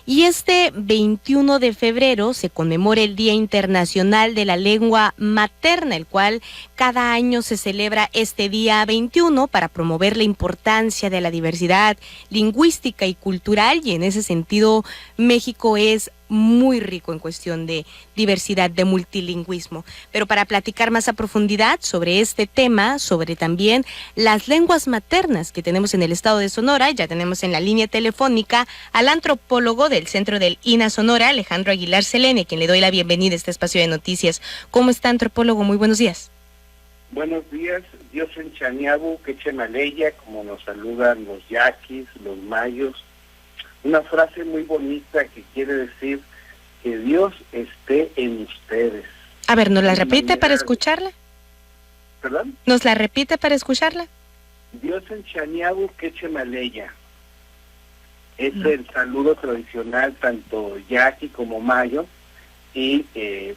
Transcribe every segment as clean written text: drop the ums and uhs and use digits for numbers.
Y este 21 de febrero se conmemora el Día Internacional de la Lengua Materna, el cual cada año se celebra este día 21 para promover la importancia de la diversidad lingüística y cultural, y en ese sentido México es muy rico en cuestión de diversidad, de multilingüismo. Pero para platicar más a profundidad sobre este tema, sobre también las lenguas maternas que tenemos en el estado de Sonora, ya tenemos en la línea telefónica al antropólogo del Centro del INA Sonora, Alejandro Aguilar Selene, a quien le doy la bienvenida a este espacio de noticias. ¿Cómo está, antropólogo? Muy buenos días. Buenos días, Dios en Chaniabu, Quechemaleya, como nos saludan los yaquis, los mayos. Una frase muy bonita que quiere decir que Dios esté en ustedes. A ver, ¿nos la repite para escucharla? ¿Perdón? ¿Nos la repite para escucharla? Dios en Chaniabu, Quechemaleya. Es el saludo tradicional tanto yaqui como mayo, y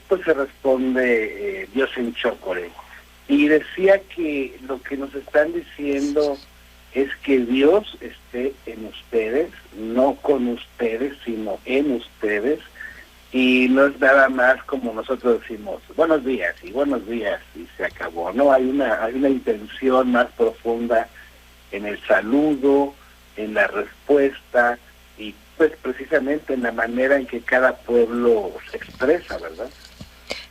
pues se responde Dios en Chocore. Y decía que lo que nos están diciendo es que Dios esté en ustedes, no con ustedes, sino en ustedes, y no es nada más como nosotros decimos, buenos días, y se acabó. No, hay una intención más profunda en el saludo, en la respuesta, y pues precisamente en la manera en que cada pueblo se expresa, ¿verdad?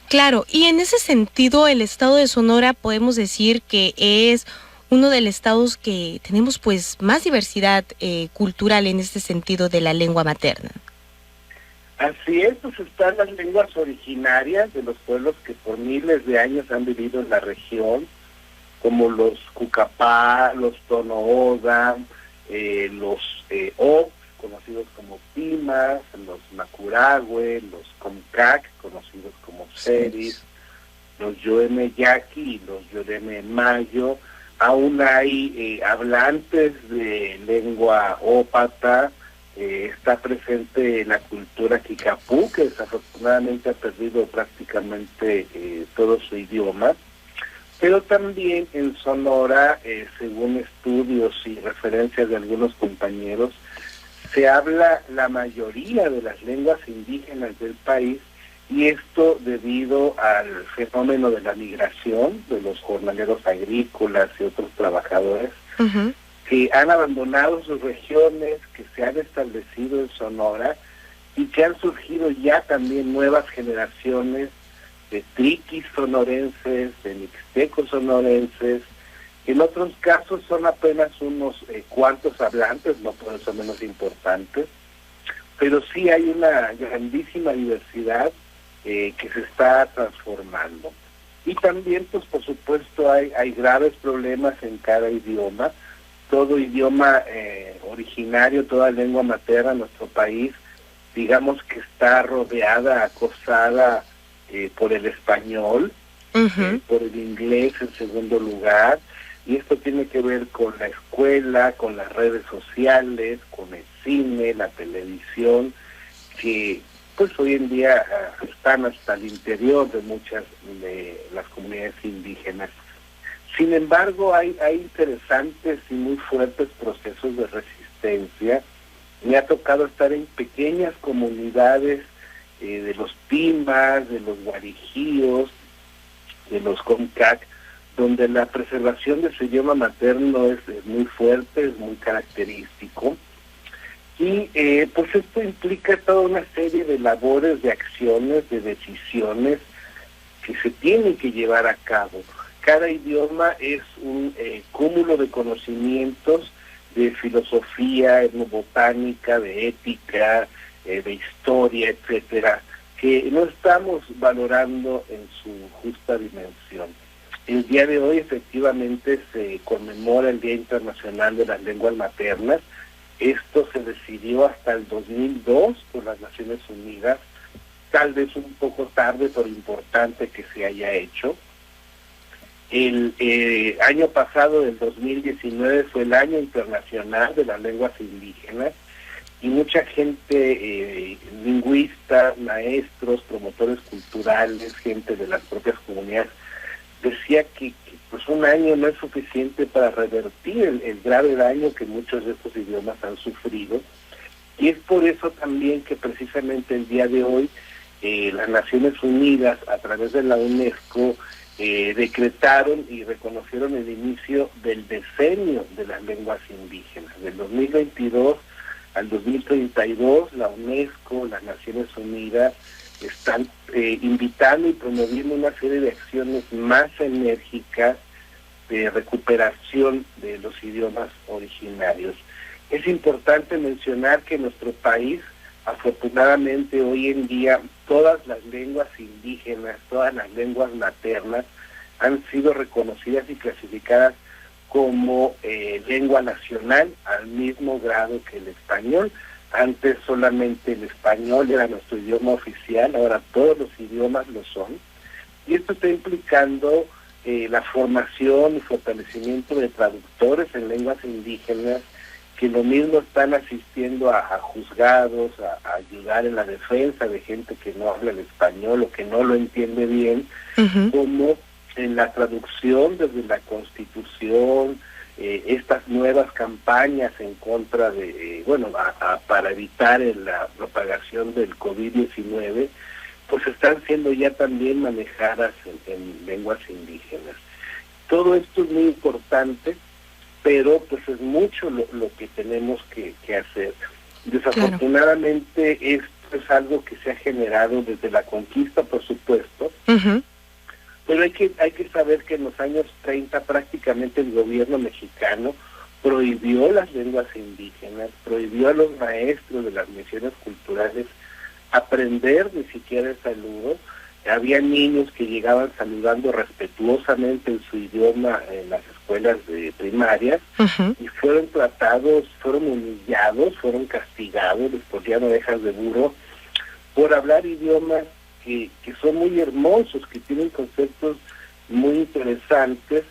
Claro, y en ese sentido el estado de Sonora podemos decir que es uno de los estados que tenemos pues más diversidad cultural en este sentido de la lengua materna. Así es, pues están las lenguas originarias de los pueblos que por miles de años han vivido en la región, como los Cucapá, los Tonooda, los O, conocidos como Pimas, los Macurahue, los Comcac, conocidos como Seris, los Yoeme Yaqui y los Yoeme Mayo. Aún hay hablantes de lengua ópata, está presente la cultura Kikapú, que desafortunadamente ha perdido prácticamente todo su idioma. Pero también en Sonora, según estudios y referencias de algunos compañeros, se habla la mayoría de las lenguas indígenas del país, y esto debido al fenómeno de la migración de los jornaleros agrícolas y otros trabajadores que han abandonado sus regiones, que se han establecido en Sonora, y que han surgido ya también nuevas generaciones de triquis sonorenses, de mixtecos sonorenses. En otros casos son apenas unos cuantos hablantes, no por eso menos importantes, pero sí hay una grandísima diversidad que se está transformando. Y también, pues por supuesto, hay graves problemas en cada idioma. Todo idioma originario, toda lengua materna en nuestro país, digamos que está rodeada, acosada por el español, por el inglés en segundo lugar, y esto tiene que ver con la escuela, con las redes sociales, con el cine, la televisión, que pues hoy en día están hasta el interior de muchas de las comunidades indígenas. Sin embargo, hay interesantes y muy fuertes procesos de resistencia. Me ha tocado estar en pequeñas comunidades de los Pimas, de los Guarijíos, de los Comcac, donde la preservación de su idioma materno es muy fuerte, es muy característico. Y pues esto implica toda una serie de labores, de acciones, de decisiones que se tienen que llevar a cabo. Cada idioma es un cúmulo de conocimientos, de filosofía, etnobotánica, de ética, de historia, etcétera, que no estamos valorando en su justa dimensión. El día de hoy efectivamente se conmemora el Día Internacional de las Lenguas Maternas. Esto se decidió hasta el 2002 por las Naciones Unidas, tal vez un poco tarde, pero importante que se haya hecho. El año pasado, el 2019, fue el Año Internacional de las Lenguas Indígenas, y mucha gente, lingüistas, maestros, promotores culturales, gente de las propias comunidades, decía que pues un año no es suficiente para revertir el grave daño que muchos de estos idiomas han sufrido, Y es por eso también que precisamente el día de hoy las Naciones Unidas, a través de la UNESCO, decretaron y reconocieron el inicio del decenio de las lenguas indígenas. Del 2022 al 2032, la UNESCO, las Naciones Unidas, están invitando y promoviendo una serie de acciones más enérgicas de recuperación de los idiomas originarios. Es importante mencionar que en nuestro país, afortunadamente hoy en día, todas las lenguas indígenas, todas las lenguas maternas han sido reconocidas y clasificadas como lengua nacional al mismo grado que el español. Antes solamente el español era nuestro idioma oficial, ahora todos los idiomas lo son. Y esto está implicando la formación y fortalecimiento de traductores en lenguas indígenas, que lo mismo están asistiendo a juzgados, a ayudar en la defensa de gente que no habla el español o que no lo entiende bien, como en la traducción desde la Constitución, estas nuevas campañas en contra de, para evitar la propagación del COVID-19, pues están siendo ya también manejadas en lenguas indígenas. Todo esto es muy importante, pero pues es mucho lo que tenemos que hacer. Desafortunadamente esto es algo que se ha generado desde la conquista, por supuesto, pero hay que saber que en los años 30 prácticamente el gobierno mexicano prohibió las lenguas indígenas, prohibió a los maestros de las misiones culturales aprender ni siquiera el saludo. Había niños que llegaban saludando respetuosamente en su idioma en las escuelas primarias y fueron tratados, fueron humillados, fueron castigados, les ponían orejas de burro por hablar idiomas que son muy hermosos, que tienen conceptos muy interesantes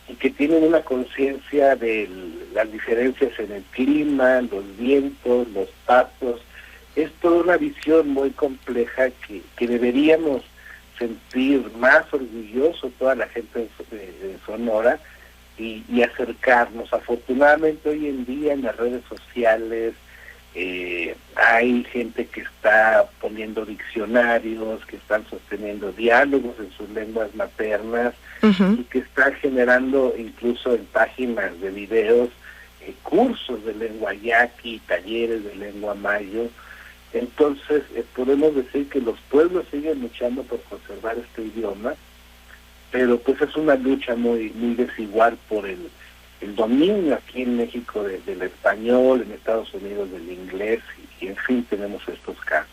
y que tienen una conciencia de las diferencias en el clima, los vientos, los patos. Es toda una visión muy compleja que deberíamos sentir más orgulloso toda la gente de Sonora y acercarnos. Afortunadamente hoy en día en las redes sociales hay gente que está poniendo diccionarios, que están sosteniendo diálogos en sus lenguas maternas y que están generando incluso en páginas de videos cursos de lengua yaqui, talleres de lengua mayo. Entonces podemos decir que los pueblos siguen luchando por conservar este idioma, pero pues es una lucha muy desigual por el dominio aquí en México del español, en Estados Unidos del inglés, y en fin tenemos estos casos.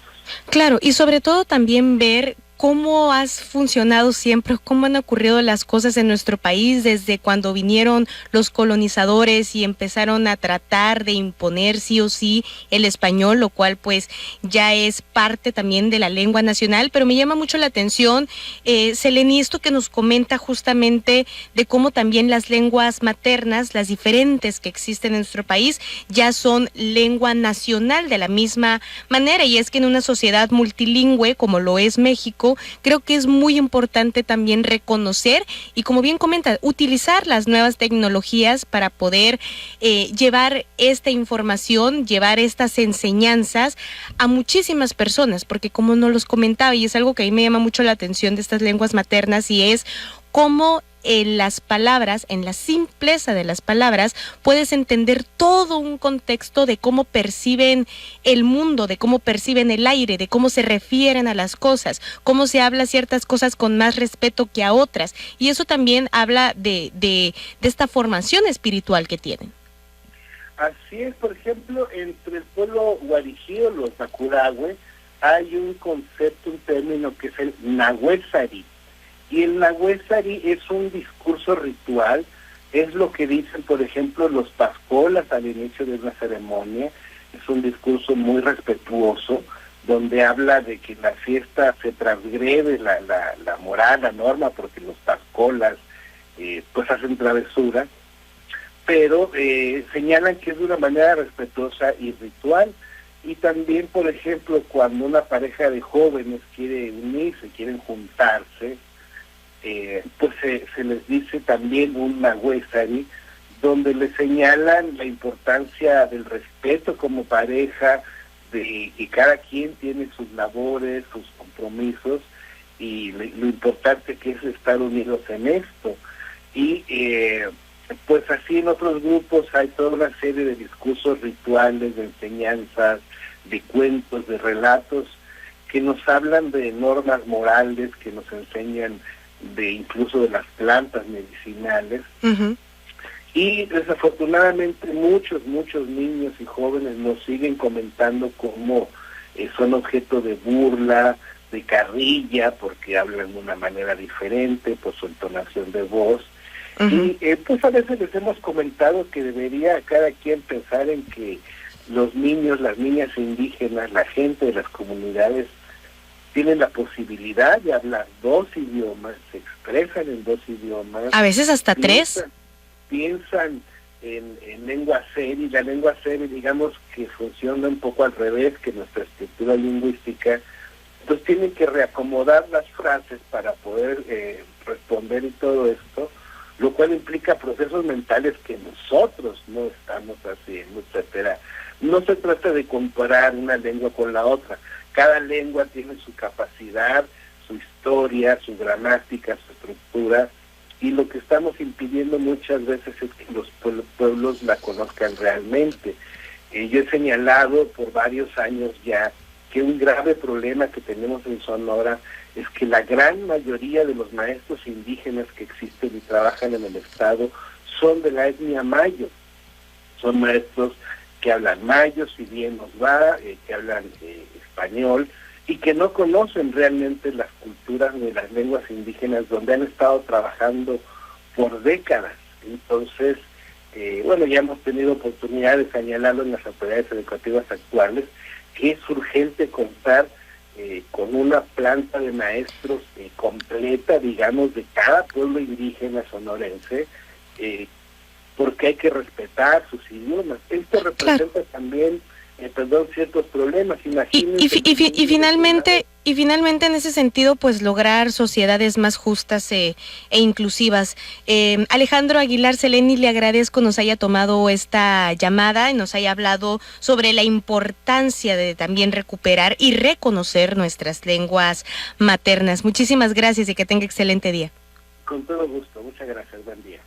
Claro, y sobre todo también ver cómo has funcionado siempre, cómo han ocurrido las cosas en nuestro país desde cuando vinieron los colonizadores y empezaron a tratar de imponer sí o sí el español, lo cual pues ya es parte también de la lengua nacional. Pero me llama mucho la atención, Seleni, esto que nos comenta justamente de cómo también las lenguas maternas, las diferentes que existen en nuestro país, ya son lengua nacional de la misma manera, y es que en una sociedad multilingüe como lo es México, creo que es muy importante también reconocer y, como bien comenta, utilizar las nuevas tecnologías para poder llevar esta información, llevar estas enseñanzas a muchísimas personas, porque como nos los comentaba, y es algo que a mí me llama mucho la atención de estas lenguas maternas, y es cómo en las palabras, en la simpleza de las palabras, puedes entender todo un contexto de cómo perciben el mundo, de cómo perciben el aire, de cómo se refieren a las cosas, cómo se habla ciertas cosas con más respeto que a otras. Y eso también habla de esta formación espiritual que tienen. Así es, por ejemplo, entre el pueblo guarijío, los Bacurahue, hay un concepto, un término que es el nahuésari. Y el nahuésari es un discurso ritual, es lo que dicen, por ejemplo, los pascolas al inicio de una ceremonia. Es un discurso muy respetuoso, donde habla de que en la fiesta se transgrede la moral, la norma, porque los pascolas pues hacen travesura, pero señalan que es de una manera respetuosa y ritual. Y también, por ejemplo, cuando una pareja de jóvenes quiere unirse, quieren juntarse, pues se les dice también un nahuésari, donde le señalan la importancia del respeto como pareja, de que cada quien tiene sus labores, sus compromisos, y lo importante que es estar unidos en esto. Y pues así en otros grupos hay toda una serie de discursos rituales, de enseñanzas, de cuentos, de relatos, que nos hablan de normas morales, que nos enseñan de incluso de las plantas medicinales. Uh-huh. Y desafortunadamente muchos niños y jóvenes nos siguen comentando cómo son objeto de burla, de carrilla, porque hablan de una manera diferente, por su entonación de voz. Uh-huh. Y pues a veces les hemos comentado que debería cada quien pensar en que los niños, las niñas indígenas, la gente de las comunidades tienen la posibilidad de hablar 2 idiomas, se expresan en 2 idiomas. A veces hasta 3. Piensan en lengua seri. La lengua seri, digamos que funciona un poco al revés que nuestra estructura lingüística. Entonces tienen que reacomodar las frases para poder responder y todo esto, lo cual implica procesos mentales que nosotros no estamos haciendo, etcétera. No se trata de comparar una lengua con la otra. Cada lengua tiene su capacidad, su historia, su gramática, su estructura, y lo que estamos impidiendo muchas veces es que los pueblos la conozcan realmente. Yo he señalado por varios años ya que un grave problema que tenemos en Sonora es que la gran mayoría de los maestros indígenas que existen y trabajan en el estado son de la etnia mayo. Son maestros que hablan mayo, si bien nos va, que hablan español, y que no conocen realmente las culturas de las lenguas indígenas donde han estado trabajando por décadas. Entonces, bueno, ya hemos tenido oportunidad de señalarlo en las autoridades educativas actuales, que es urgente contar con una planta de maestros completa, digamos, de cada pueblo indígena sonorense, porque hay que respetar sus idiomas. Esto representa claro. También ciertos problemas. Y finalmente en ese sentido, pues lograr sociedades más justas e inclusivas. Alejandro Aguilar Seleni, le agradezco nos haya tomado esta llamada y nos haya hablado sobre la importancia de también recuperar y reconocer nuestras lenguas maternas. Muchísimas gracias y que tenga excelente día. Con todo gusto, muchas gracias, buen día.